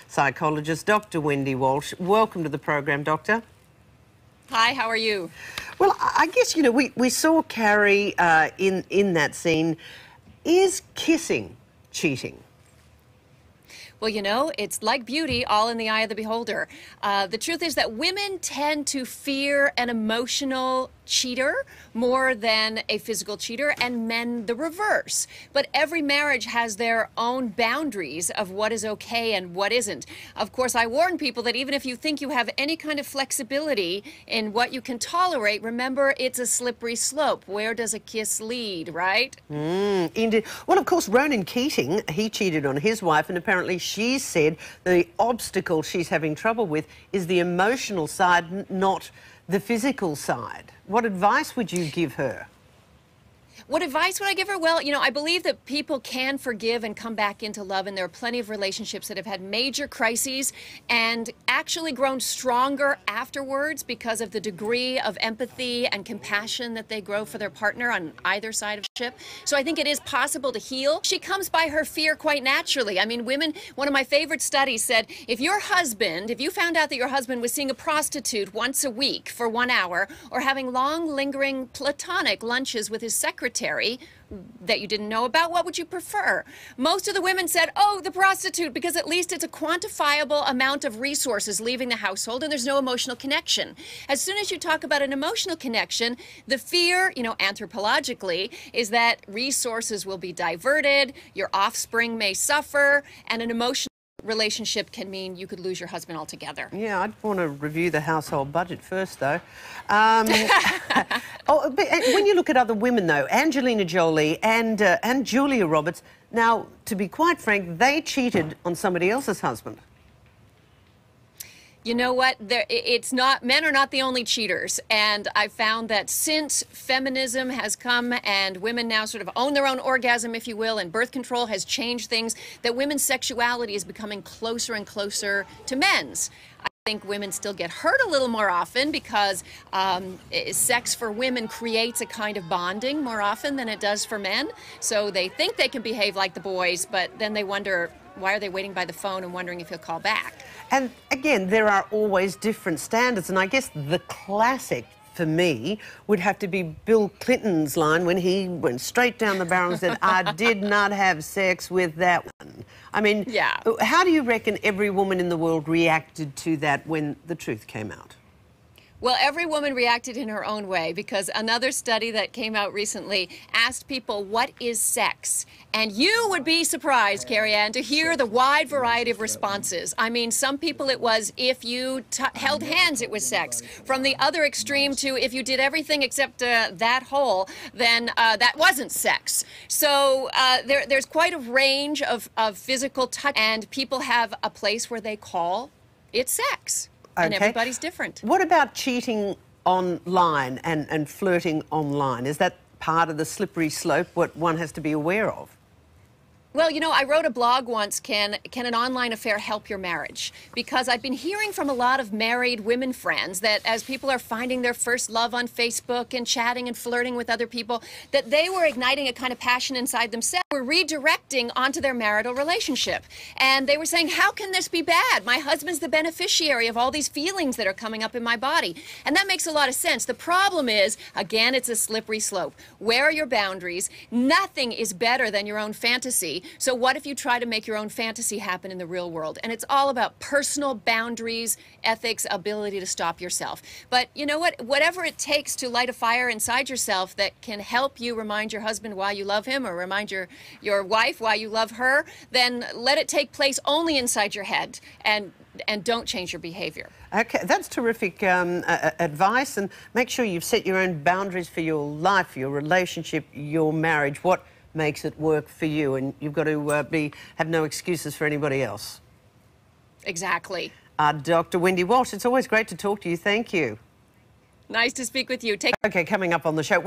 Psychologist Dr. Wendy Walsh. Welcome to the program, Doctor. Hi, how are you? Well, I guess, we saw Kerri in that scene. Is kissing cheating? Well, it's like beauty, all in the eye of the beholder. The truth is that women tend to fear an emotional cheater more than a physical cheater, and men the reverse. But every marriage has their own boundaries of what is okay and what isn't. Of course, I warn people that even if you think you have any kind of flexibility in what you can tolerate, remember, it's a slippery slope. Where does a kiss lead, right? Indeed. Well, of course, Ronan Keating, he cheated on his wife, and apparently she said the obstacle she's having trouble with is the emotional side, not the physical side. What advice would you give her? What advice would I give her? Well, I believe that people can forgive and come back into love, and there are plenty of relationships that have had major crises and actually grown stronger afterwards because of the degree of empathy and compassion that they grow for their partner on either side of the ship. So I think it is possible to heal. She comes by her fear quite naturally. I mean, women, one of my favorite studies said, if you found out that your husband was seeing a prostitute once a week for 1 hour, or having long, lingering, platonic lunches with his secretary that you didn't know about, what would you prefer? Most of the women said, oh, the prostitute, because at least it's a quantifiable amount of resources leaving the household and there's no emotional connection. As soon as you talk about an emotional connection, the fear, anthropologically, is that resources will be diverted, your offspring may suffer, and an emotional relationship can mean you could lose your husband altogether. Yeah, I'd want to review the household budget first, though. But when you look at other women, though, Angelina Jolie and Julia Roberts, now, to be quite frank, they cheated on somebody else's husband. You know what? Men are not the only cheaters. And I found that since feminism has come and women now sort of own their own orgasm, if you will, and birth control has changed things, that women's sexuality is becoming closer and closer to men's. I think women still get hurt a little more often because sex for women creates a kind of bonding more often than it does for men. So they think they can behave like the boys, but then they wonder, why are they waiting by the phone and wondering if he'll call back? And again, there are always different standards, and I guess the classic for me would have to be Bill Clinton's line when he went straight down the barrel and said, I did not have sex with that one. I mean, yeah. How do you reckon every woman in the world reacted to that when the truth came out? Well, every woman reacted in her own way, because another study that came out recently asked people, what is sex? And you would be surprised, Kerri-Anne, to hear the wide variety of responses. I mean, some people it was if you held hands, it was sex. From the other extreme to if you did everything except that hole, then that wasn't sex. So there's quite a range of physical touch, and people have a place where they call it sex. Okay. And everybody's different. What about cheating online and flirting online? Is that part of the slippery slope, what one has to be aware of? Well, I wrote a blog once, can an online affair help your marriage? Because I've been hearing from a lot of married women friends that as people are finding their first love on Facebook and chatting and flirting with other people, that they were igniting a kind of passion inside themselves, were redirecting onto their marital relationship. And they were saying, how can this be bad? My husband's the beneficiary of all these feelings that are coming up in my body. And that makes a lot of sense. The problem is, again, it's a slippery slope. Where are your boundaries? Nothing is better than your own fantasy. So what if you try to make your own fantasy happen in the real world? And it's all about personal boundaries, ethics, ability to stop yourself. But you know what? Whatever it takes to light a fire inside yourself that can help you remind your husband why you love him, or remind your wife why you love her, then let it take place only inside your head, and don't change your behavior. Okay, that's terrific advice, and make sure you've set your own boundaries for your life, your relationship, your marriage, what makes it work for you, and you've got to have no excuses for anybody else. Exactly. Dr. Wendy Walsh, it's always great to talk to you. Thank you. Nice to speak with you. Okay, coming up on the show,